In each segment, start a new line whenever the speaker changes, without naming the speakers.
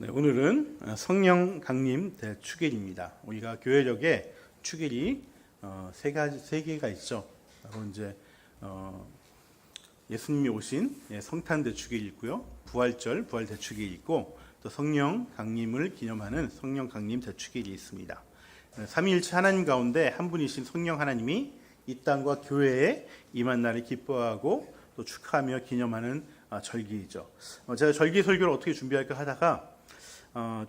네, 오늘은 성령 강림 대축일입니다. 우리가 교회력에 축일이 세 개가 있죠. 바로 이제 예수님이 오신 성탄 대축일이 있고요, 부활절 부활 대축일이 있고, 또 성령 강림을 기념하는 성령 강림 대축일이 있습니다. 삼위일체 하나님 가운데 한 분이신 성령 하나님이 이 땅과 교회에 임한 날을 기뻐하고 또 축하하며 기념하는 절기이죠. 제가 절기 설교를 어떻게 준비할까 하다가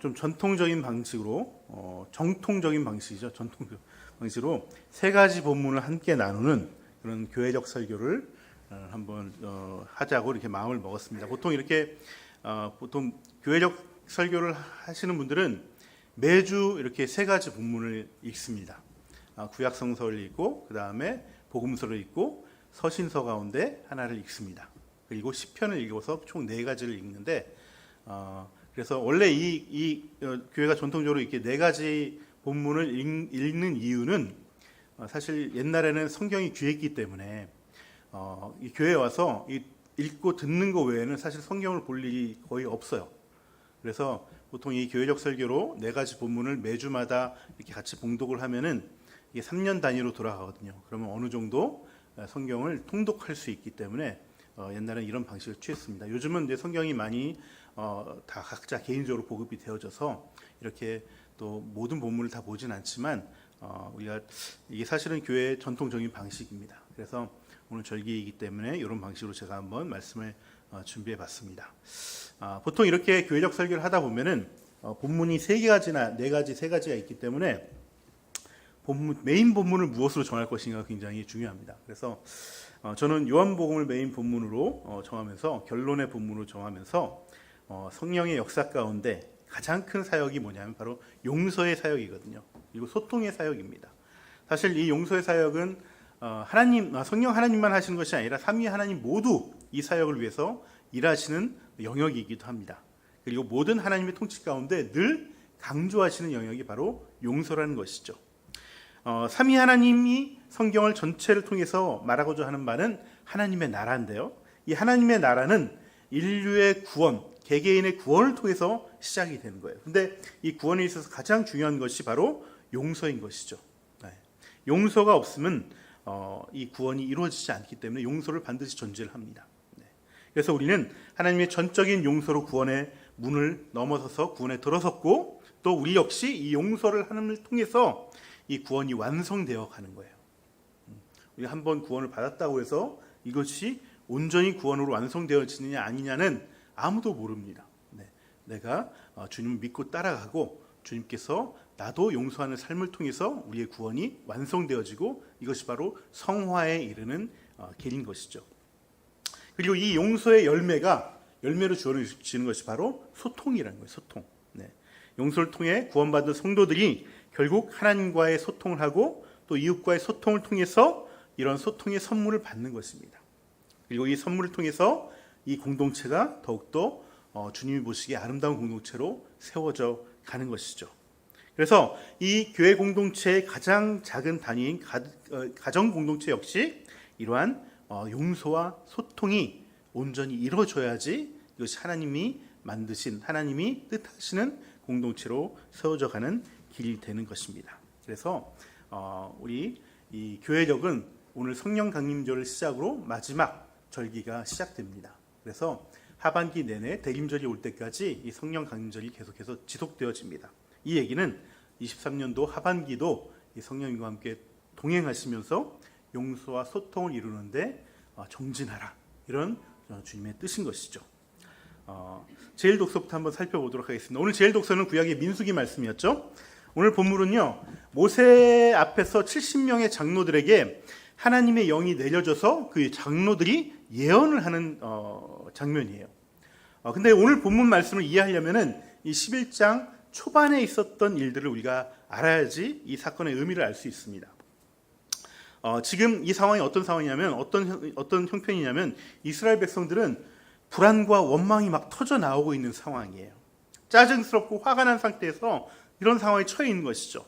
좀 전통적인 방식으로, 정통적인 방식이죠. 전통적 방식으로 세 가지 본문을 함께 나누는 그런 교회적 설교를 한번 하자고 이렇게 마음을 먹었습니다. 보통 이렇게 보통 교회적 설교를 하시는 분들은 매주 이렇게 세 가지 본문을 읽습니다. 구약 성서를 읽고, 그 다음에 복음서를 읽고, 서신서 가운데 하나를 읽습니다. 그리고 시편을 읽어서 총 네 가지를 읽는데, 그래서 원래 이 교회가 전통적으로 이렇게 네 가지 본문을 읽는 이유는, 사실 옛날에는 성경이 귀했기 때문에 이 교회에 와서 읽고 듣는 거 외에는 사실 성경을 볼 일이 거의 없어요. 그래서 보통 이 교회적 설교로 네 가지 본문을 매주마다 이렇게 같이 봉독을 하면은 이게 3년 단위로 돌아가거든요. 그러면 어느 정도 성경을 통독할 수 있기 때문에 옛날에는 이런 방식을 취했습니다. 요즘은 이제 성경이 많이 다 각자 개인적으로 보급이 되어져서 이렇게 또 모든 본문을 다 보진 않지만, 우리가 이게 사실은 교회의 전통적인 방식입니다. 그래서 오늘 절기이기 때문에 이런 방식으로 제가 한번 말씀을 준비해 봤습니다. 보통 이렇게 교회적 설교를 하다 보면은 본문이 세 가지가 있기 때문에 메인 본문을 무엇으로 정할 것인가 굉장히 중요합니다. 그래서 저는 요한복음을 메인 본문으로 정하면서, 결론의 본문으로 정하면서 성령의 역사 가운데 가장 큰 사역이 뭐냐면 바로 용서의 사역이거든요. 그리고 소통의 사역입니다. 사실 이 용서의 사역은 성령 하나님만 하시는 것이 아니라 삼위 하나님 모두 이 사역을 위해서 일하시는 영역이기도 합니다. 그리고 모든 하나님의 통치 가운데 늘 강조하시는 영역이 바로 용서라는 것이죠. 삼위 하나님이 성경을 전체를 통해서 말하고자 하는 바는 하나님의 나라인데요, 이 하나님의 나라는 인류의 구원, 개개인의 구원을 통해서 시작이 되는 거예요. 근데 이 구원에 있어서 가장 중요한 것이 바로 용서인 것이죠. 용서가 없으면 이 구원이 이루어지지 않기 때문에 용서를 반드시 전제를 합니다. 그래서 우리는 하나님의 전적인 용서로 구원의 문을 넘어서서 구원에 들어섰고, 또 우리 역시 이 용서를 하나님을 통해서 이 구원이 완성되어 가는 거예요. 우리가 한번 구원을 받았다고 해서 이것이 온전히 구원으로 완성되어지느냐 아니냐는 아무도 모릅니다. 내가 주님을 믿고 따라가고 주님께서 나도 용서하는 삶을 통해서 우리의 구원이 완성되어지고, 이것이 바로 성화에 이르는 길인 것이죠. 그리고 이 용서의 열매로 주어지는 것이 바로 소통이라는 거예요. 소통. 용서를 통해 구원받은 성도들이 결국 하나님과의 소통을 하고, 또 이웃과의 소통을 통해서 이런 소통의 선물을 받는 것입니다. 그리고 이 선물을 통해서 이 공동체가 더욱더 주님이 보시기에 아름다운 공동체로 세워져 가는 것이죠. 그래서 이 교회 공동체의 가장 작은 단위인 가정 공동체 역시 이러한 용서와 소통이 온전히 이루어져야지 이것이 하나님이 만드신, 하나님이 뜻하시는 공동체로 세워져 가는 길이 되는 것입니다. 그래서 우리 이 교회력은 오늘 성령 강림절을 시작으로 마지막 절기가 시작됩니다. 그래서 하반기 내내 대림절이 올 때까지 이 성령 강림절이 계속해서 지속되어집니다. 이 얘기는 23년도 하반기도 이 성령님과 함께 동행하시면서 용서와 소통을 이루는데 정진하라, 이런 주님의 뜻인 것이죠. 제일 독서부터 한번 살펴보도록 하겠습니다. 오늘 제일 독서는 구약의 민수기 말씀이었죠. 오늘 본문은요, 모세 앞에서 70명의 장로들에게 하나님의 영이 내려져서 그 장로들이 예언을 하는 장면이에요. 근데 오늘 본문 말씀을 이해하려면은 이 11장 초반에 있었던 일들을 우리가 알아야지 이 사건의 의미를 알 수 있습니다. 지금 이 상황이 어떤 상황이냐면, 어떤 형편이냐면, 이스라엘 백성들은 불안과 원망이 막 터져 나오고 있는 상황이에요. 짜증스럽고 화가 난 상태에서 이런 상황에 처해 있는 것이죠.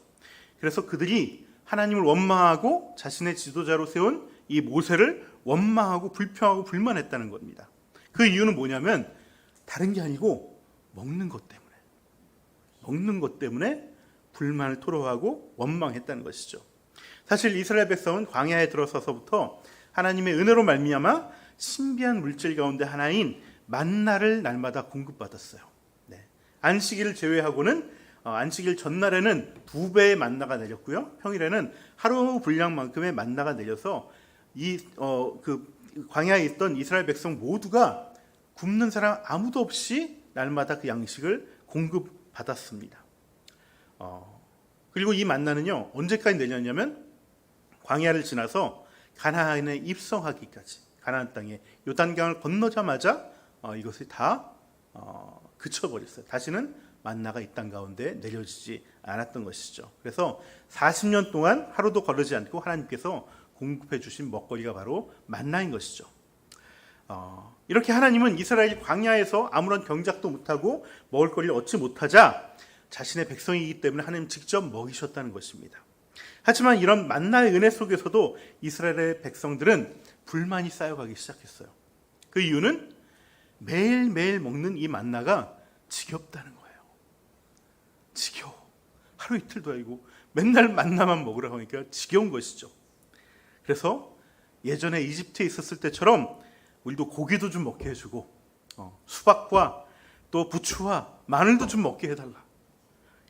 그래서 그들이 하나님을 원망하고 자신의 지도자로 세운 이 모세를 원망하고 불평하고 불만했다는 겁니다. 그 이유는 뭐냐면 다른 게 아니고 먹는 것 때문에, 먹는 것 때문에 불만을 토로하고 원망했다는 것이죠. 사실 이스라엘 백성은 광야에 들어서서부터 하나님의 은혜로 말미암아 신비한 물질 가운데 하나인 만나를 날마다 공급받았어요. 네. 안식일을 제외하고는 안식일 전날에는 2배의 만나가 내렸고요. 평일에는 하루 분량만큼의 만나가 내려서 그 광야에 있던 이스라엘 백성 모두가 굶는 사람 아무도 없이 날마다 그 양식을 공급받았습니다. 그리고 이 만나는요, 언제까지 내렸냐면 광야를 지나서 가나안에 입성하기까지, 가나안 땅에 요단강을 건너자마자 이것이 다 그쳐버렸어요. 다시는 만나가 이 땅 가운데 내려지지 않았던 것이죠. 그래서 40년 동안 하루도 거르지 않고 하나님께서 공급해 주신 먹거리가 바로 만나인 것이죠. 이렇게 하나님은 이스라엘 광야에서 아무런 경작도 못하고 먹을 거리를 얻지 못하자 자신의 백성이기 때문에 하나님 직접 먹이셨다는 것입니다. 하지만 이런 만나의 은혜 속에서도 이스라엘의 백성들은 불만이 쌓여가기 시작했어요. 그 이유는 매일매일 먹는 이 만나가 지겹다는 거예요. 지겨워. 하루 이틀도 아니고 맨날 만나만 먹으라고 하니까 지겨운 것이죠. 그래서 예전에 이집트에 있었을 때처럼 우리도 고기도 좀 먹게 해주고 수박과 또 부추와 마늘도 좀 먹게 해달라.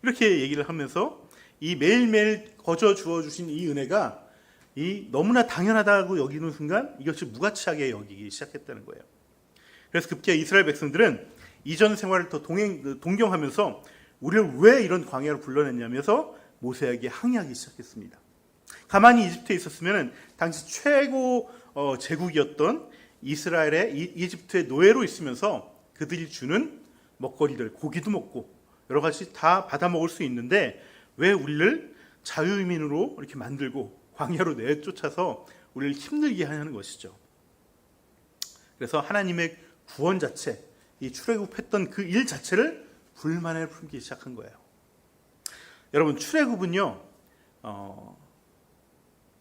이렇게 얘기를 하면서 이 매일매일 거저 주어주신 이 은혜가 너무나 당연하다고 여기는 순간 이것이 무가치하게 여기기 시작했다는 거예요. 그래서 급기야 이스라엘 백성들은 이전 생활을 더 동경하면서 우리를 왜 이런 광야로 불러냈냐면서 모세에게 항의하기 시작했습니다. 가만히 이집트에 있었으면 당시 최고 제국이었던 이스라엘의 이집트의 노예로 있으면서 그들이 주는 먹거리들, 고기도 먹고 여러 가지 다 받아 먹을 수 있는데 왜 우리를 자유민으로 이렇게 만들고 광야로 내쫓아서 우리를 힘들게 하냐는 것이죠. 그래서 하나님의 구원 자체, 이 출애굽했던 그 일 자체를 불만을 품기 시작한 거예요. 여러분, 출애굽은요,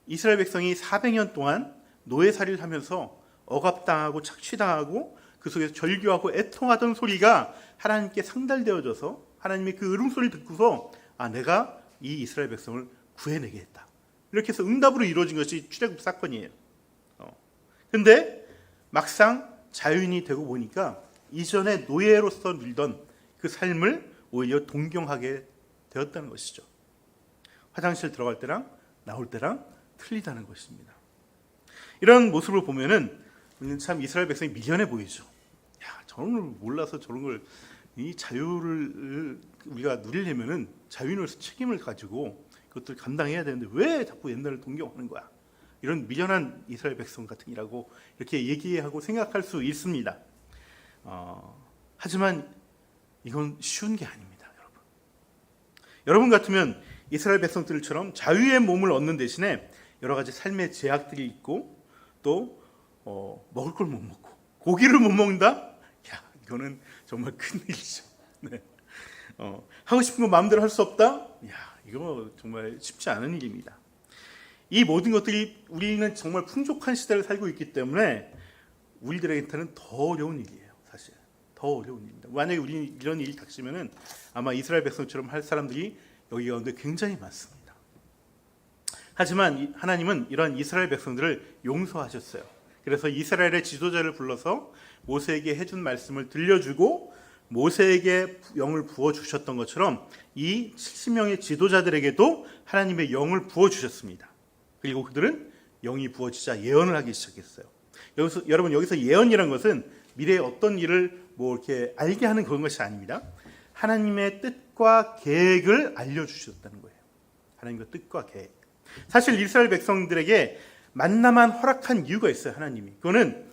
이스라엘 백성이 400년 동안 노예살이를 하면서 억압당하고 착취당하고 그 속에서 절규하고 애통하던 소리가 하나님께 상달되어져서 하나님의 그 울음소리를 듣고서 내가 이 이스라엘 백성을 구해내겠다. 이렇게 해서 응답으로 이루어진 것이 출애굽 사건이에요. 그런데 막상 자유인이 되고 보니까 이전에 노예로서 누리던 그 삶을 오히려 동경하게 되었다는 것이죠. 화장실 들어갈 때랑 나올 때랑 틀리다는 것입니다. 이런 모습을 보면은 참 이스라엘 백성이 미련해 보이죠. 저런 걸 몰라서 저런 걸, 이 자유를 우리가 누리려면은 자유인으로서 책임을 가지고 그것들 감당해야 되는데 왜 자꾸 옛날을 동경하는 거야? 이런 미련한 이스라엘 백성 같으니라고 이렇게 얘기하고 생각할 수 있습니다. 하지만 이건 쉬운 게 아닙니다, 여러분. 여러분 같으면 이스라엘 백성들처럼 자유의 몸을 얻는 대신에 여러 가지 삶의 제약들이 있고 또 먹을 걸 못 먹고 고기를 못 먹는다? 이거는 정말 큰일이죠. 네. 하고 싶은 거 마음대로 할 수 없다? 이거 정말 쉽지 않은 일입니다. 이 모든 것들이 우리는 정말 풍족한 시대를 살고 있기 때문에 우리들에게는 더 어려운 일이에요. 사실 더 어려운 일입니다. 만약에 우리 이런 일이 닥치면은 아마 이스라엘 백성처럼 할 사람들이 여기 가운데 굉장히 많습니다. 하지만 하나님은 이런 이스라엘 백성들을 용서하셨어요. 그래서 이스라엘의 지도자를 불러서 모세에게 해준 말씀을 들려주고 모세에게 영을 부어주셨던 것처럼 이 70명의 지도자들에게도 하나님의 영을 부어주셨습니다. 그리고 그들은 영이 부어지자 예언을 하기 시작했어요. 여러분, 여기서 예언이란 것은 미래에 어떤 일을 이렇게 알게 하는 그런 것이 아닙니다. 하나님의 뜻과 계획을 알려주셨다는 거예요. 하나님의 뜻과 계획. 사실 이스라엘 백성들에게 만나만 허락한 이유가 있어요. 하나님이. 그거는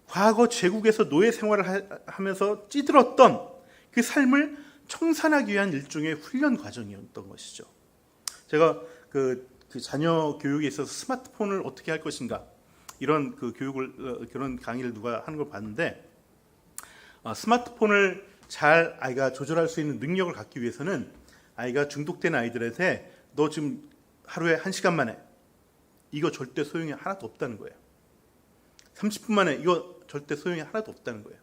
과거 제국에서 노예 생활을 하면서 찌들었던 그 삶을 청산하기 위한 일종의 훈련 과정이었던 것이죠. 제가 그 자녀 교육에 있어서 스마트폰을 어떻게 할 것인가 이런 그 교육을 그런 강의를 누가 하는 걸 봤는데 스마트폰을 잘 아이가 조절할 수 있는 능력을 갖기 위해서는 아이가 중독된 아이들한테 너 지금 하루에 1시간 만에 이거 절대 소용이 하나도 없다는 거예요. 30분 만에 이거 절대 소용이 하나도 없다는 거예요.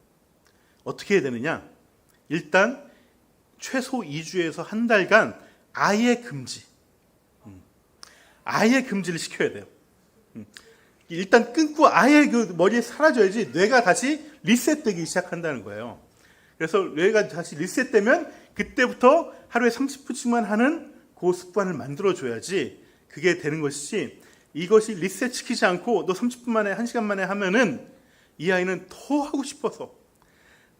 어떻게 해야 되느냐? 일단 최소 2주에서 한 달간 아예 금지, 아예 금지를 시켜야 돼요. 일단 끊고 아예 그 머리에 사라져야지 뇌가 다시 리셋되기 시작한다는 거예요. 그래서 뇌가 다시 리셋되면 그때부터 하루에 30분씩만 하는 그 습관을 만들어줘야지 그게 되는 것이지, 이것이 리셋시키지 않고 너 30분 만에 1시간 만에 하면은 이 아이는 더 하고 싶어서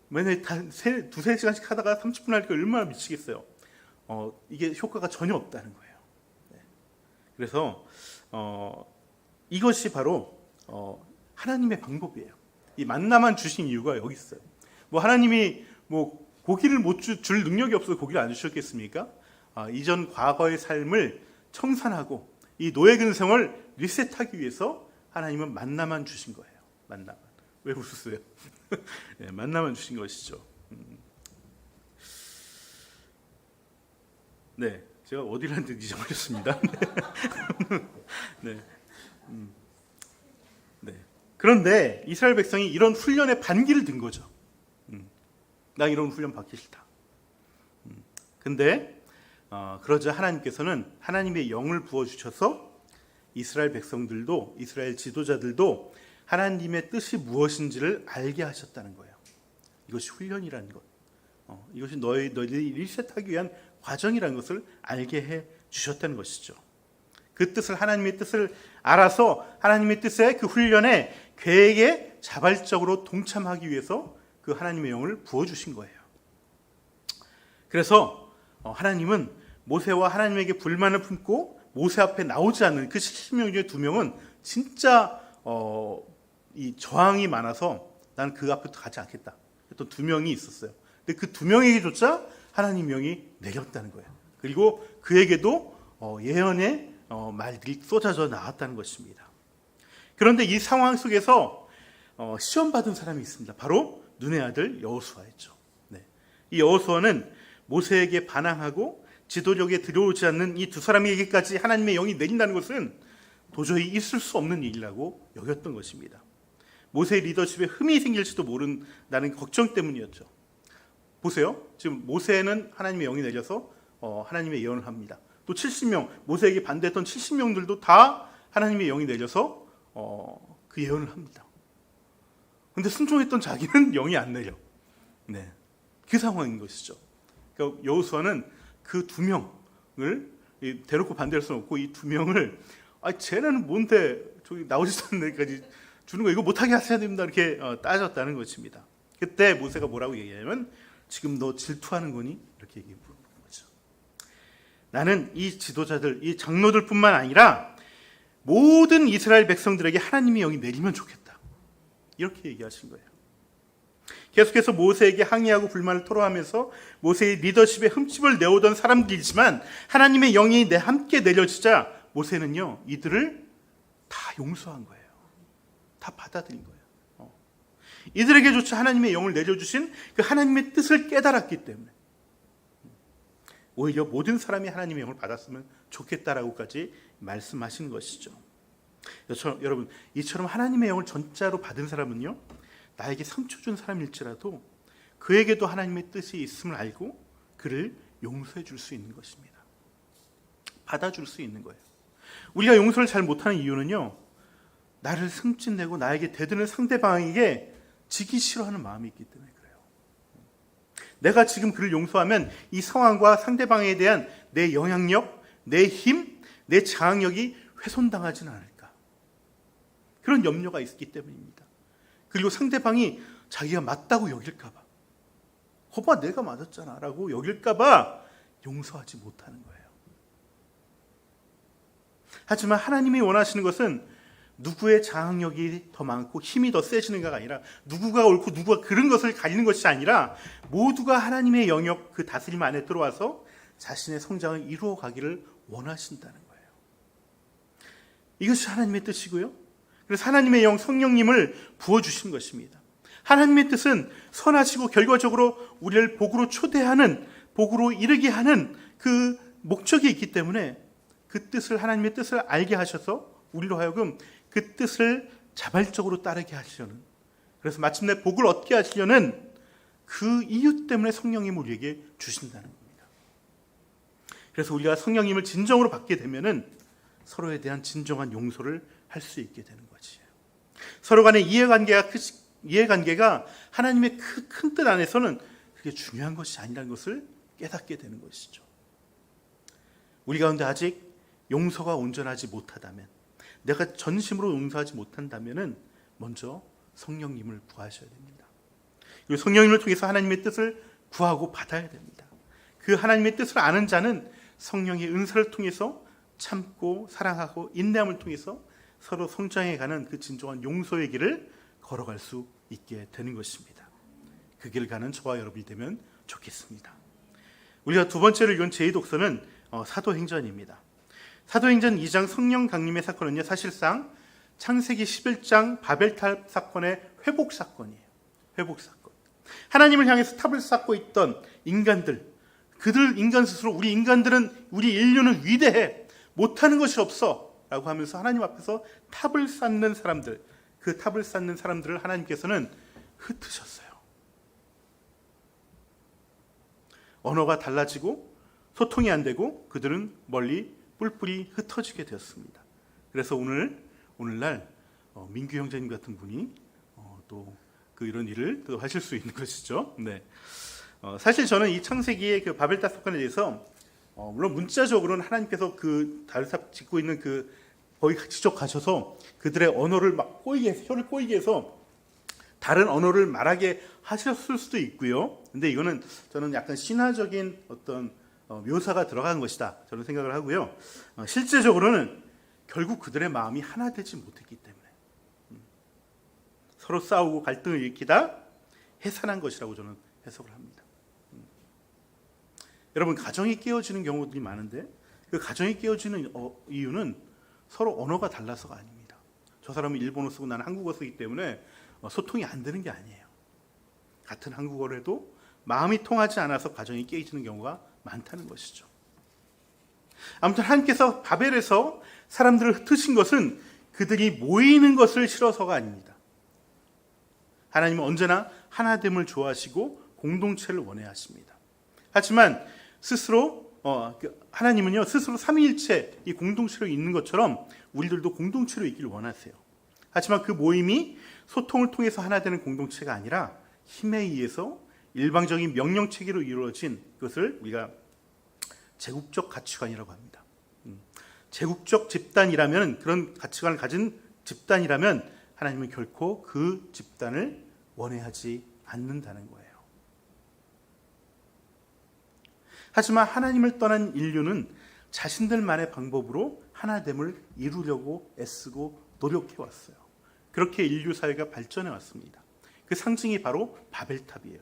맨날 두세 시간씩 하다가 30분 하니까 얼마나 미치겠어요. 이게 효과가 전혀 없다는 거예요. 네. 그래서 이것이 바로 하나님의 방법이에요. 이 만나만 주신 이유가 여기 있어요. 뭐 하나님이 뭐 고기를 못 줄 능력이 없어서 고기를 안 주셨겠습니까? 이전 과거의 삶을 청산하고 이 노예 근성을 리셋하기 위해서 하나님은 만나만 주신 거예요. 만나만. 왜 웃으세요? 네, 만나만 주신 것이죠. 네, 제가 어디를 하는지 잊어버렸습니다. 네. 네. 그런데 이스라엘 백성이 이런 훈련에 반기를 든 거죠. 나 이런 훈련 받기 싫다. 근데 그러자 하나님께서는 하나님의 영을 부어주셔서 이스라엘 백성들도, 이스라엘 지도자들도 하나님의 뜻이 무엇인지를 알게 하셨다는 거예요. 이것이 훈련이라는 것, 이것이 너희들이 리셋하기 위한 과정이라는 것을 알게 해 주셨다는 것이죠. 그 뜻을, 하나님의 뜻을 알아서 하나님의 뜻의 그 훈련에, 계획에 자발적으로 동참하기 위해서 그 하나님의 영을 부어주신 거예요. 그래서 하나님은 모세와 하나님에게 불만을 품고 모세 앞에 나오지 않는 그 70명 중에 2명은 진짜 이 저항이 많아서 난 그 앞에 가지 않겠다 했던 2명이 있었어요. 근데 그 2명에게조차 하나님 영이 내렸다는 거예요. 그리고 그에게도 예언의 말들이 쏟아져 나왔다는 것입니다. 그런데 이 상황 속에서 시험받은 사람이 있습니다. 바로 눈의 아들 여호수아였죠. 네. 이 여호수아는 모세에게 반항하고 지도력에 들어오지 않는 이 2사람에게까지 하나님의 영이 내린다는 것은 도저히 있을 수 없는 일이라고 여겼던 것입니다. 모세의 리더십에 흠이 생길지도 모른다는 걱정 때문이었죠. 보세요. 지금 모세는 하나님의 영이 내려서 하나님의 예언을 합니다. 또 70명, 모세에게 반대했던 70명들도 다 하나님의 영이 내려서 그 예언을 합니다. 근데 순종했던 자기는 영이 안 내려. 네, 그 상황인 것이죠. 그러니까 여호수아는 그 2명을 대놓고 반대할 수는 없고, 이 2명을 쟤네는 뭔데 저기 나오지도 않는 데까지 주는 거, 이거 못하게 하셔야 됩니다, 이렇게 따졌다는 것입니다. 그때 모세가 뭐라고 얘기하냐면, 지금 너 질투하는 거니? 이렇게 얘기해 보는 거죠. 나는 이 지도자들, 이 장로들뿐만 아니라 모든 이스라엘 백성들에게 하나님의 영이 내리면 좋겠다, 이렇게 얘기하신 거예요. 계속해서 모세에게 항의하고 불만을 토로하면서 모세의 리더십에 흠집을 내오던 사람들이지만 하나님의 영이 함께 내려지자 모세는요, 이들을 다 용서한 거예요. 다 받아들인 거예요. 이들에게조차 하나님의 영을 내려주신 그 하나님의 뜻을 깨달았기 때문에 오히려 모든 사람이 하나님의 영을 받았으면 좋겠다라고까지 말씀하신 것이죠. 여러분, 이처럼 하나님의 영을 전자로 받은 사람은요, 나에게 상처 준 사람일지라도 그에게도 하나님의 뜻이 있음을 알고 그를 용서해 줄 수 있는 것입니다. 받아줄 수 있는 거예요. 우리가 용서를 잘 못하는 이유는요, 나를 승진내고 나에게 대드는 상대방에게 지기 싫어하는 마음이 있기 때문에 그래요. 내가 지금 그를 용서하면 이 상황과 상대방에 대한 내 영향력, 내 힘, 내 장악력이 훼손당하지는 않을까, 그런 염려가 있기 때문입니다. 그리고 상대방이 자기가 맞다고 여길까 봐, 거봐 내가 맞았잖아 라고 여길까 봐 용서하지 못하는 거예요. 하지만 하나님이 원하시는 것은 누구의 장악력이 더 많고 힘이 더 세지는가가 아니라, 누구가 옳고 누구가 그른 것을 가리는 것이 아니라 모두가 하나님의 영역, 그 다스림 안에 들어와서 자신의 성장을 이루어 가기를 원하신다는 거예요. 이것이 하나님의 뜻이고요. 그래서 하나님의 영, 성령님을 부어주신 것입니다. 하나님의 뜻은 선하시고 결과적으로 우리를 복으로 초대하는, 복으로 이르게 하는 그 목적이 있기 때문에 그 뜻을, 하나님의 뜻을 알게 하셔서 우리로 하여금 그 뜻을 자발적으로 따르게 하시려는, 그래서 마침내 복을 얻게 하시려는 그 이유 때문에 성령님을 우리에게 주신다는 겁니다. 그래서 우리가 성령님을 진정으로 받게 되면은 서로에 대한 진정한 용서를 할 수 있게 되는 거지요. 서로 간의 이해관계가 하나님의 큰 뜻 안에서는 그게 중요한 것이 아니라는 것을 깨닫게 되는 것이죠. 우리 가운데 아직 용서가 온전하지 못하다면, 내가 전심으로 용서하지 못한다면 먼저 성령님을 구하셔야 됩니다. 그리고 성령님을 통해서 하나님의 뜻을 구하고 받아야 됩니다. 그 하나님의 뜻을 아는 자는 성령의 은사를 통해서 참고 사랑하고 인내함을 통해서 서로 성장해가는 그 진정한 용서의 길을 걸어갈 수 있게 되는 것입니다. 그 길을 가는 저와 여러분이 되면 좋겠습니다. 우리가 두 번째로 읽은 제2독서는 사도행전입니다. 사도행전 2장 성령 강림의 사건은요, 사실상 창세기 11장 바벨탑 사건의 회복 사건이에요. 회복 사건. 하나님을 향해서 탑을 쌓고 있던 인간들, 그들 인간 스스로 우리 인류는 위대해, 못하는 것이 없어 라고 하면서 하나님 앞에서 탑을 쌓는 사람들, 그 탑을 쌓는 사람들을 하나님께서는 흩으셨어요. 언어가 달라지고 소통이 안 되고 그들은 멀리 뿔뿔이 흩어지게 되었습니다. 그래서 오늘날 민규 형제님 같은 분이 또 이런 일을 또 하실 수 있는 것이죠. 네. 사실 저는 이 창세기의 그 바벨탑 사건에 대해서 물론 문자적으로는 하나님께서 그 바벨탑 짓고 있는 거기 직접 가셔서 그들의 언어를 막 혀를 꼬이게 해서 다른 언어를 말하게 하셨을 수도 있고요. 근데 이거는 저는 약간 신화적인 어떤 묘사가 들어간 것이다, 저는 생각을 하고요. 실제적으로는 결국 그들의 마음이 하나 되지 못했기 때문에 서로 싸우고 갈등을 일으키다 해산한 것이라고 저는 해석을 합니다. 여러분, 가정이 깨어지는 경우들이 많은데 그 가정이 깨어지는 이유는 서로 언어가 달라서가 아닙니다. 저 사람은 일본어 쓰고 나는 한국어 쓰기 때문에 소통이 안 되는 게 아니에요. 같은 한국어를 해도 마음이 통하지 않아서 가정이 깨어지는 경우가 많다는 것이죠. 아무튼 하나님께서 바벨에서 사람들을 흩으신 것은 그들이 모이는 것을 싫어서가 아닙니다. 하나님은 언제나 하나됨을 좋아하시고 공동체를 원해하십니다. 하지만 하나님은요, 스스로 삼위일체 이 공동체로 있는 것처럼 우리들도 공동체로 있기를 원하세요. 하지만 그 모임이 소통을 통해서 하나 되는 공동체가 아니라 힘에 의해서 일방적인 명령체계로 이루어진 것을 우리가 제국적 가치관이라고 합니다. 제국적 집단이라면, 그런 가치관을 가진 집단이라면 하나님은 결코 그 집단을 원해하지 않는다는 거예요. 하지만 하나님을 떠난 인류는 자신들만의 방법으로 하나됨을 이루려고 애쓰고 노력해왔어요. 그렇게 인류 사회가 발전해 왔습니다. 그 상징이 바로 바벨탑이에요.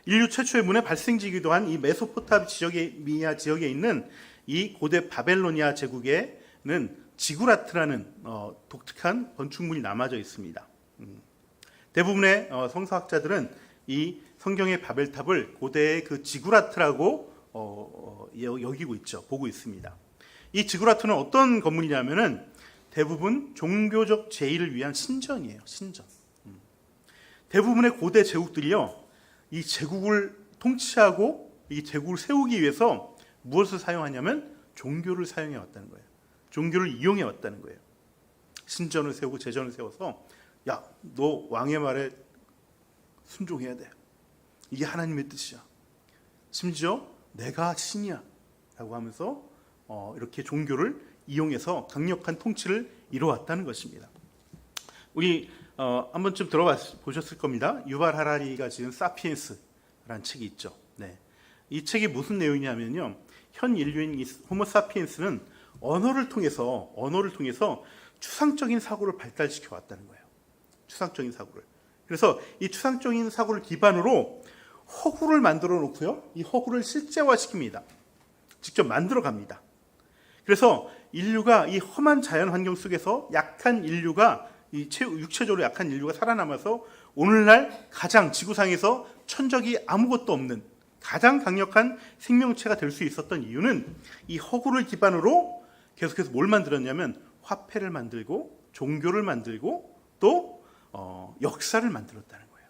인류 최초의 문의 발생지이기도 한 이 메소포타미아 지역에 있는 이 고대 바벨로니아 제국에는 지구라트라는 독특한 건축물이 남아져 있습니다. 대부분의 성서학자들은 이 성경의 바벨탑을 고대의 그 지구라트라고 여기고 있죠. 보고 있습니다. 이 지구라트는 어떤 건물이냐면은 대부분 종교적 제의를 위한 신전이에요. 신전. 대부분의 고대 제국들이요, 이 제국을 통치하고 이 제국을 세우기 위해서 무엇을 사용하냐면 종교를 사용해 왔다는 거예요. 종교를 이용해 왔다는 거예요. 신전을 세우고 제전을 세워서, 야, 너 왕의 말에 순종해야 돼. 이게 하나님의 뜻이야. 심지어 내가 신이야 라고 하면서 이렇게 종교를 이용해서 강력한 통치를 이루어왔다는 것입니다. 우리 한 번쯤 들어보셨을 겁니다. 유발 하라리가 지은 사피엔스라는 책이 있죠. 네. 이 책이 무슨 내용이냐면요, 현 인류인 이 호모사피엔스는 언어를 통해서 추상적인 사고를 발달시켜 왔다는 거예요. 추상적인 사고를. 그래서 이 추상적인 사고를 기반으로 허구를 만들어 놓고요, 이 허구를 실제화시킵니다. 직접 만들어 갑니다. 그래서 인류가 이 험한 자연 환경 속에서 약한 인류가, 육체적으로 약한 인류가 살아남아서 오늘날 가장 지구상에서 천적이 아무것도 없는 가장 강력한 생명체가 될 수 있었던 이유는 이 허구를 기반으로 계속해서 뭘 만들었냐면 화폐를 만들고 종교를 만들고 또 역사를 만들었다는 거예요.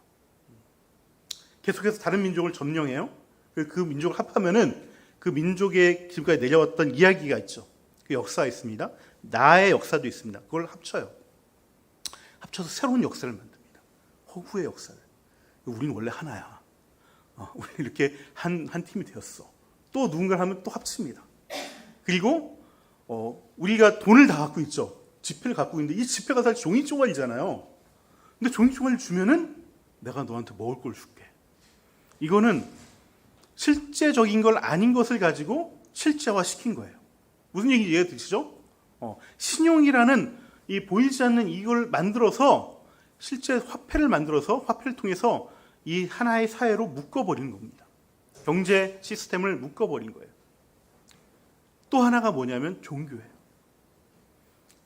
계속해서 다른 민족을 점령해요. 그 민족을 합하면은 그 민족의 지금까지 내려왔던 이야기가 있죠. 그 역사가 있습니다. 나의 역사도 있습니다. 그걸 합쳐요. 합쳐서 새로운 역사를 만듭니다. 허구의 역사를. 우리는 원래 하나야. 우리 이렇게 한 팀이 되었어. 또 누군가를 하면 또 합칩니다. 그리고 우리가 돈을 다 갖고 있죠. 지폐를 갖고 있는데 이 지폐가 사실 종이 쪼가리잖아요. 근데 종이 쪼가리를 주면은 내가 너한테 먹을 걸 줄게. 이거는 실제적인 걸 아닌 것을 가지고 실제화시킨 거예요. 무슨 얘기 이해가 되시죠? 신용이라는 이 보이지 않는 이걸 만들어서 실제 화폐를 만들어서 화폐를 통해서 이 하나의 사회로 묶어버리는 겁니다. 경제 시스템을 묶어버린 거예요. 또 하나가 뭐냐면 종교예요.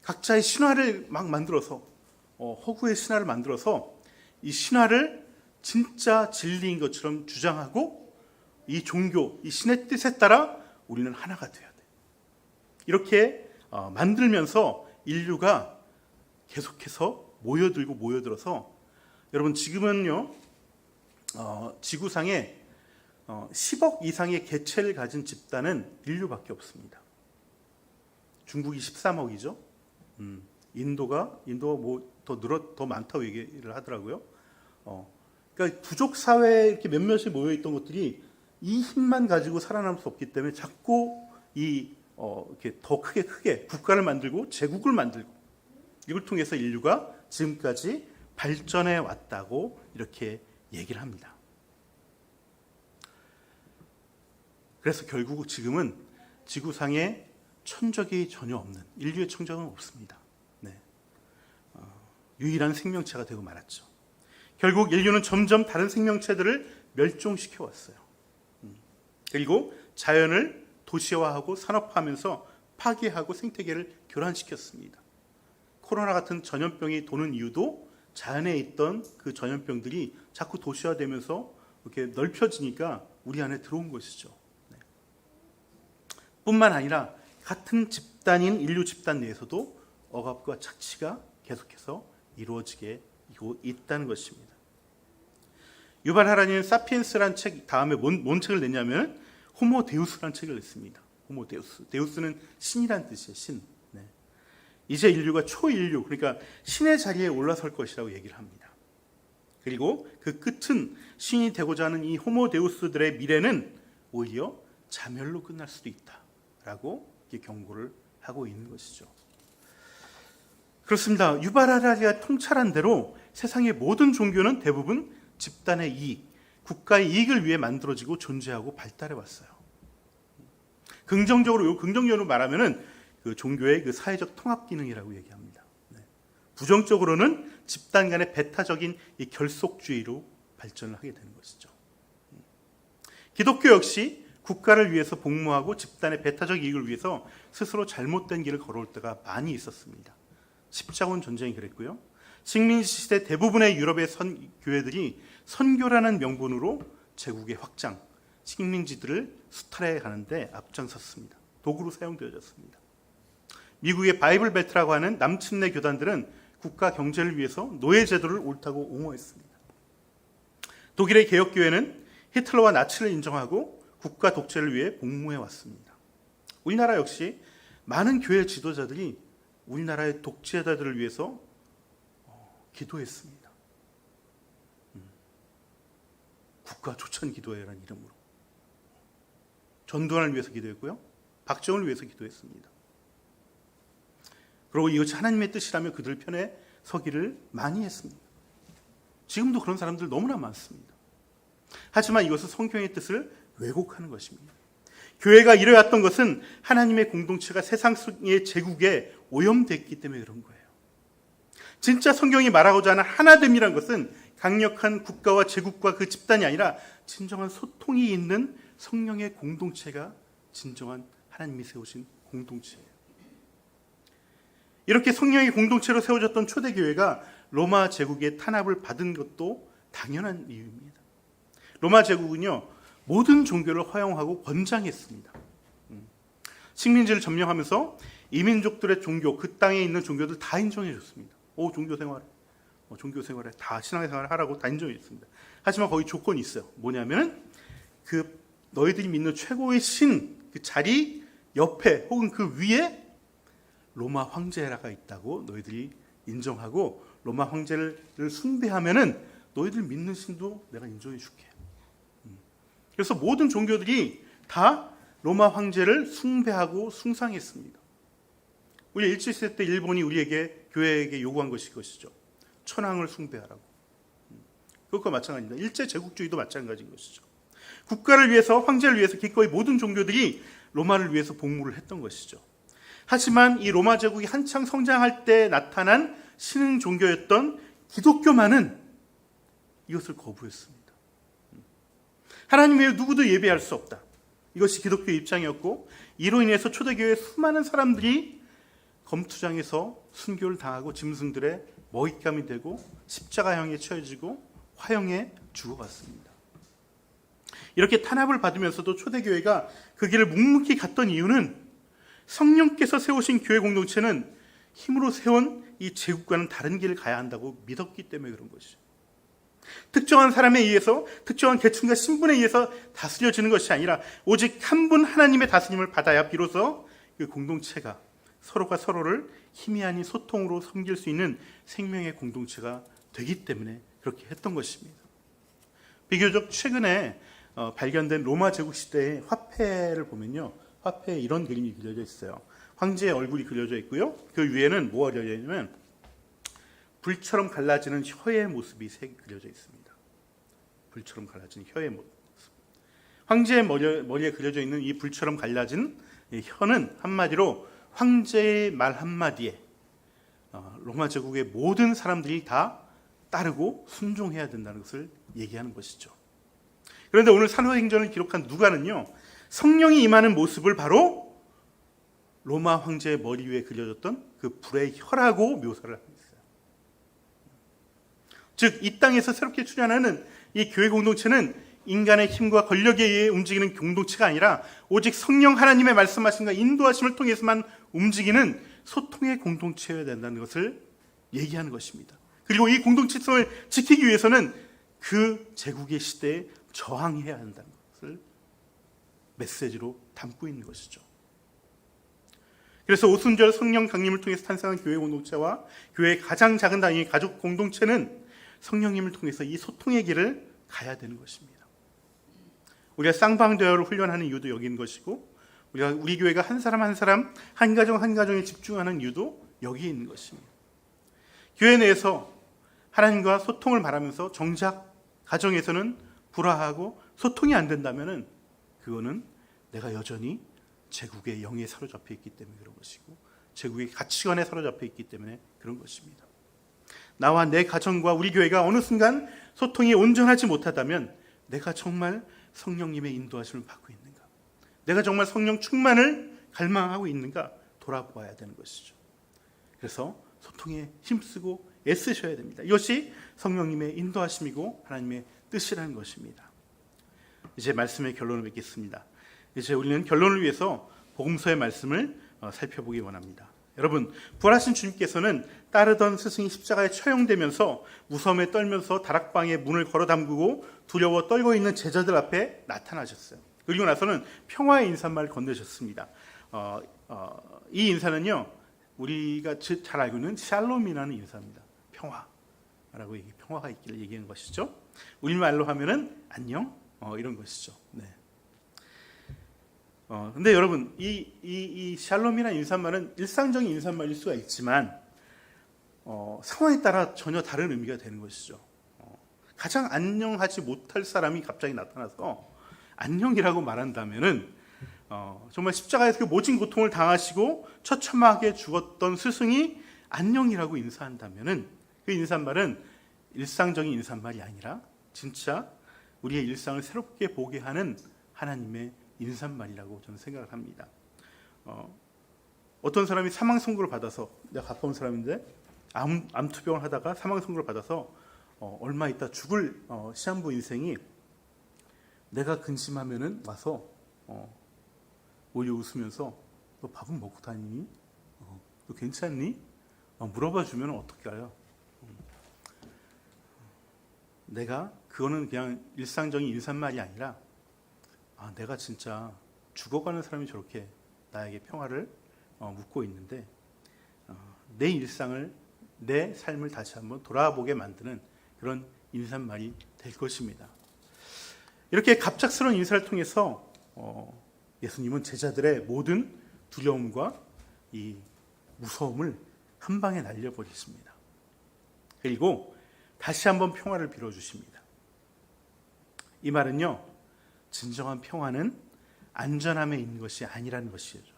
각자의 신화를 막 만들어서 허구의 신화를 만들어서 이 신화를 진짜 진리인 것처럼 주장하고 이 종교, 이 신의 뜻에 따라 우리는 하나가 되어야 돼. 이렇게 만들면서 인류가 계속해서 모여들어서 여러분 지금은요 지구상에 10억 이상의 개체를 가진 집단은 인류밖에 없습니다. 중국이 13억이죠. 인도가 뭐 더 많다고 얘기를 하더라고요. 그러니까 부족 사회에 이렇게 몇몇이 모여 있던 것들이 이 힘만 가지고 살아남을 수 없기 때문에 자꾸 이렇게 더 크게 국가를 만들고 제국을 만들고 이걸 통해서 인류가 지금까지 발전해 왔다고 이렇게 얘기를 합니다. 그래서 결국 지금은 지구상에 천적이 전혀 없는 인류의 천적은 없습니다. 네. 유일한 생명체가 되고 말았죠. 결국 인류는 점점 다른 생명체들을 멸종시켜 왔어요. 그리고 자연을 도시화하고 산업화하면서 파괴하고 생태계를 교란시켰습니다. 코로나 같은 전염병이 도는 이유도 자연에 있던 그 전염병들이 자꾸 도시화되면서 이렇게 넓혀지니까 우리 안에 들어온 것이죠. 네. 뿐만 아니라 같은 집단인 인류 집단 내에서도 억압과 착취가 계속해서 이루어지게 있다는 것입니다. 유발 하라니는 사피엔스란 책 다음에 뭔 책을 냈냐면 호모 데우스란 책을 냈습니다. 호모 데우스. 데우스는 신이란 뜻이에요. 신. 네. 이제 인류가 초인류, 그러니까 신의 자리에 올라설 것이라고 얘기를 합니다. 그리고 그 끝은 신이 되고자 하는 이 호모 데우스들의 미래는 오히려 자멸로 끝날 수도 있다라고 이렇게 경고를 하고 있는 것이죠. 그렇습니다. 유발 하라리가 통찰한 대로 세상의 모든 종교는 대부분 집단의 이익, 국가의 이익을 위해 만들어지고 존재하고 발달해 왔어요. 긍정적으로 말하면은 그 종교의 그 사회적 통합 기능이라고 얘기합니다. 네. 부정적으로는 집단 간의 배타적인 이 결속주의로 발전을 하게 되는 것이죠. 기독교 역시 국가를 위해서 복무하고 집단의 배타적 이익을 위해서 스스로 잘못된 길을 걸어올 때가 많이 있었습니다. 십자군 전쟁이 그랬고요. 식민지 시대 대부분의 유럽의 교회들이 선교라는 명분으로 제국의 확장, 식민지들을 수탈해 가는데 앞장섰습니다. 도구로 사용되어졌습니다. 미국의 바이블 벨트라고 하는 남침내 교단들은 국가 경제를 위해서 노예 제도를 옳다고 옹호했습니다. 독일의 개혁교회는 히틀러와 나치를 인정하고 국가 독재를 위해 복무해 왔습니다. 우리나라 역시 많은 교회 지도자들이 우리나라의 독재자들을 위해서 기도했습니다. 국가 조천 기도회라는 이름으로 전두환을 위해서 기도했고요. 박정을 위해서 기도했습니다. 그리고 이것이 하나님의 뜻이라며 그들 편에 서기를 많이 했습니다. 지금도 그런 사람들 너무나 많습니다. 하지만 이것은 성경의 뜻을 왜곡하는 것입니다. 교회가 이뤄왔던 것은 하나님의 공동체가 세상 속의 제국에 오염됐기 때문에 그런 거예요. 진짜 성경이 말하고자 하는 하나됨이란 것은 강력한 국가와 제국과 그 집단이 아니라 진정한 소통이 있는 성령의 공동체가 진정한 하나님이 세우신 공동체예요. 이렇게 성령의 공동체로 세워졌던 초대교회가 로마 제국의 탄압을 받은 것도 당연한 이유입니다. 로마 제국은요, 모든 종교를 허용하고 권장했습니다. 식민지를 점령하면서 이민족들의 종교, 그 땅에 있는 종교들 다 인정해 줬습니다. 종교 생활에 다 신앙생활을 하라고 다 인정해 줬습니다. 하지만 거기 조건이 있어요. 뭐냐면 그 너희들이 믿는 최고의 신 그 자리 옆에 혹은 그 위에 로마 황제라가 있다고 너희들이 인정하고 로마 황제를 숭배하면은 너희들 믿는 신도 내가 인정해 줄게. 그래서 모든 종교들이 다 로마 황제를 숭배하고 숭상했습니다. 우리 일제시대 때 일본이 우리에게 교회에게 요구한 것이 이것이죠. 천황을 숭배하라고. 그것과 마찬가지입니다. 일제 제국주의도 마찬가지인 것이죠. 국가를 위해서 황제를 위해서 기꺼이 모든 종교들이 로마를 위해서 복무를 했던 것이죠. 하지만 이 로마 제국이 한창 성장할 때 나타난 신흥 종교였던 기독교만은 이것을 거부했습니다. 하나님 외에 누구도 예배할 수 없다. 이것이 기독교의 입장이었고 이로 인해서 초대교회의 수많은 사람들이 검투장에서 순교를 당하고 짐승들의 먹잇감이 되고 십자가형에 처해지고 화형에 죽어갔습니다. 이렇게 탄압을 받으면서도 초대교회가 그 길을 묵묵히 갔던 이유는 성령께서 세우신 교회 공동체는 힘으로 세운 이 제국과는 다른 길을 가야 한다고 믿었기 때문에 그런 것이죠. 특정한 사람에 의해서 특정한 계층과 신분에 의해서 다스려지는 것이 아니라 오직 한 분 하나님의 다스림을 받아야 비로소 그 공동체가 서로가 서로를 희미하니 소통으로 섬길 수 있는 생명의 공동체가 되기 때문에 그렇게 했던 것입니다. 비교적 최근에 발견된 로마 제국 시대의 화폐를 보면요, 화폐에 이런 그림이 그려져 있어요. 황제의 얼굴이 그려져 있고요. 그 위에는 뭐가 그려져 있냐면 불처럼 갈라지는 혀의 모습이 그려져 있습니다. 불처럼 갈라지는 혀의 모습. 황제의 머리에 그려져 있는 이 불처럼 갈라진 혀는 한마디로 황제의 말 한마디에 로마 제국의 모든 사람들이 다 따르고 순종해야 된다는 것을 얘기하는 것이죠. 그런데 오늘 사도행전을 기록한 누가는요, 성령이 임하는 모습을 바로 로마 황제의 머리 위에 그려졌던 그 불의 혀라고 묘사를 하고 있어요. 즉, 이 땅에서 새롭게 출현하는 이 교회 공동체는 인간의 힘과 권력에 의해 움직이는 공동체가 아니라 오직 성령 하나님의 말씀하심과 인도하심을 통해서만 움직이는 소통의 공동체여야 된다는 것을 얘기하는 것입니다. 그리고 이 공동체성을 지키기 위해서는 그 제국의 시대에 저항해야 한다는 것을 메시지로 담고 있는 것이죠. 그래서 오순절 성령 강림을 통해서 탄생한 교회 공동체와 교회의 가장 작은 단위의 가족 공동체는 성령님을 통해서 이 소통의 길을 가야 되는 것입니다. 우리가 쌍방대화를 훈련하는 이유도 여기 있는 것이고, 우리 교회가 한 사람 한 사람, 한 가정 한 가정에 집중하는 이유도 여기에 있는 것입니다. 교회 내에서 하나님과 소통을 말하면서 정작 가정에서는 불화하고 소통이 안 된다면 그거는 내가 여전히 제국의 영에 사로잡혀 있기 때문에 그런 것이고 제국의 가치관에 사로잡혀 있기 때문에 그런 것입니다. 나와 내 가정과 우리 교회가 어느 순간 소통이 온전하지 못하다면 내가 정말 성령님의 인도하심을 받고 있는가? 내가 정말 성령 충만을 갈망하고 있는가? 돌아보아야 되는 것이죠. 그래서 소통에 힘쓰고 애쓰셔야 됩니다. 이것이 성령님의 인도하심이고 하나님의 뜻이라는 것입니다. 이제 말씀의 결론을 맺겠습니다. 이제 우리는 결론을 위해서 복음서의 말씀을 살펴보기 원합니다. 여러분, 부활하신 주님께서는 따르던 스승이 십자가에 처형되면서 무서움에 떨면서 다락방에 문을 걸어 잠그고 두려워 떨고 있는 제자들 앞에 나타나셨어요. 그리고 나서는 평화의 인사말을 건네셨습니다. 이 인사는요, 우리가 잘 알고 있는 샬롬이라는 인사입니다. 평화라고 평화가 있기를 얘기하는 것이죠. 우리말로 하면은 안녕, 이런 것이죠. 네. 근데 여러분, 이 샬롬이라는 인사말은 일상적인 인사말일 수가 있지만 상황에 따라 전혀 다른 의미가 되는 것이죠. 가장 안녕하지 못할 사람이 갑자기 나타나서 안녕이라고 말한다면은 정말 십자가에서 그 모진 고통을 당하시고 처참하게 죽었던 스승이 안녕이라고 인사한다면은 그 인사말은 일상적인 인사말이 아니라 진짜 우리의 일상을 새롭게 보게 하는 하나님의 인사말이라고 저는 생각을 합니다. 어떤 사람이 사망 선고를 받아서, 내가 가까운 사람인데 암 투병을 하다가 사망 선고를 받아서 얼마 있다 죽을 시한부 인생이 내가 근심하면은 와서 오히려 웃으면서 너 밥은 먹고 다니니? 너 괜찮니? 물어봐 주면 어떻게 알아요? 내가 그거는 그냥 일상적인 인사말이 아니라 내가 진짜 죽어가는 사람이 저렇게 나에게 평화를 묻고 있는데 내 일상을, 내 삶을 다시 한번 돌아보게 만드는 그런 인사말이 될 것입니다. 이렇게 갑작스러운 인사를 통해서 예수님은 제자들의 모든 두려움과 이 무서움을 한 방에 날려버리십니다. 그리고 다시 한번 평화를 빌어주십니다. 이 말은요, 진정한 평화는 안전함에 있는 것이 아니라는 것이죠.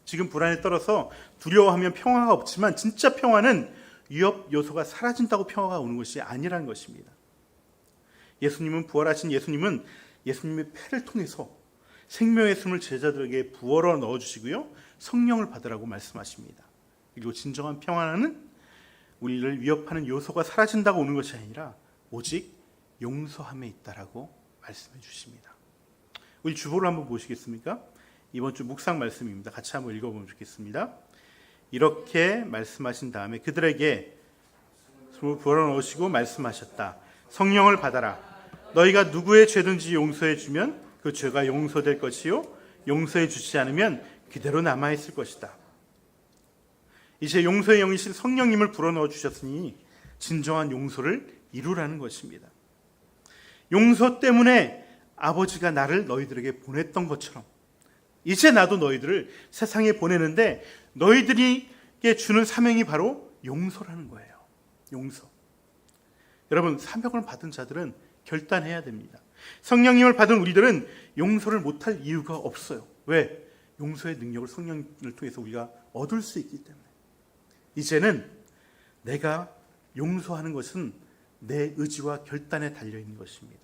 지금 불안에 떨어서 두려워하면 평화가 없지만 진짜 평화는 위협 요소가 사라진다고 평화가 오는 것이 아니라는 것입니다. 예수님은, 부활하신 예수님은 예수님의 패를 통해서 생명의 숨을 제자들에게 부어러 넣어주시고요, 성령을 받으라고 말씀하십니다. 그리고 진정한 평화는 우리를 위협하는 요소가 사라진다고 오는 것이 아니라 오직 용서함에 있다라고 말씀해 주십니다. 우리 주보를 한번 보시겠습니까? 이번 주 묵상 말씀입니다. 같이 한번 읽어보면 좋겠습니다. 이렇게 말씀하신 다음에 그들에게 숨을 불어넣으시고 말씀하셨다. 성령을 받아라. 너희가 누구의 죄든지 용서해 주면 그 죄가 용서될 것이요, 용서해 주지 않으면 그대로 남아있을 것이다. 이제 용서의 영이신 성령님을 불어넣어 주셨으니 진정한 용서를 이루라는 것입니다. 용서 때문에 아버지가 나를 너희들에게 보냈던 것처럼 이제 나도 너희들을 세상에 보내는데 너희들에게 주는 사명이 바로 용서라는 거예요. 용서. 여러분, 사명을 받은 자들은 결단해야 됩니다. 성령님을 받은 우리들은 용서를 못할 이유가 없어요. 왜? 용서의 능력을 성령을 통해서 우리가 얻을 수 있기 때문에. 이제는 내가 용서하는 것은 내 의지와 결단에 달려있는 것입니다.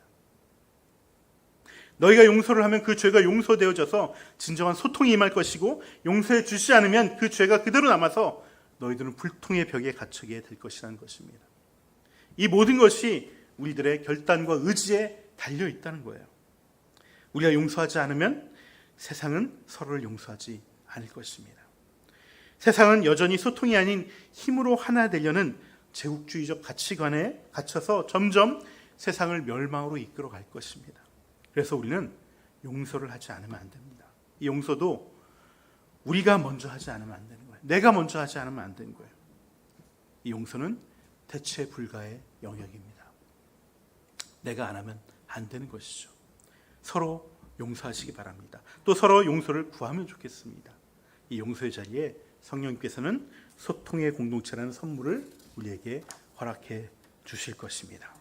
너희가 용서를 하면 그 죄가 용서되어져서 진정한 소통이 임할 것이고, 용서해 주지 않으면 그 죄가 그대로 남아서 너희들은 불통의 벽에 갇히게 될 것이라는 것입니다. 이 모든 것이 우리들의 결단과 의지에 달려있다는 거예요. 우리가 용서하지 않으면 세상은 서로를 용서하지 않을 것입니다. 세상은 여전히 소통이 아닌 힘으로 하나 되려는 제국주의적 가치관에 갇혀서 점점 세상을 멸망으로 이끌어 갈 것입니다. 그래서 우리는 용서를 하지 않으면 안 됩니다. 이 용서도 우리가 먼저 하지 않으면 안 되는 거예요. 내가 먼저 하지 않으면 안 되는 거예요. 이 용서는 대체 불가의 영역입니다. 내가 안 하면 안 되는 것이죠. 서로 용서하시기 바랍니다. 또 서로 용서를 구하면 좋겠습니다. 이 용서의 자리에 성령님께서는 소통의 공동체라는 선물을 우리에게 허락해 주실 것입니다.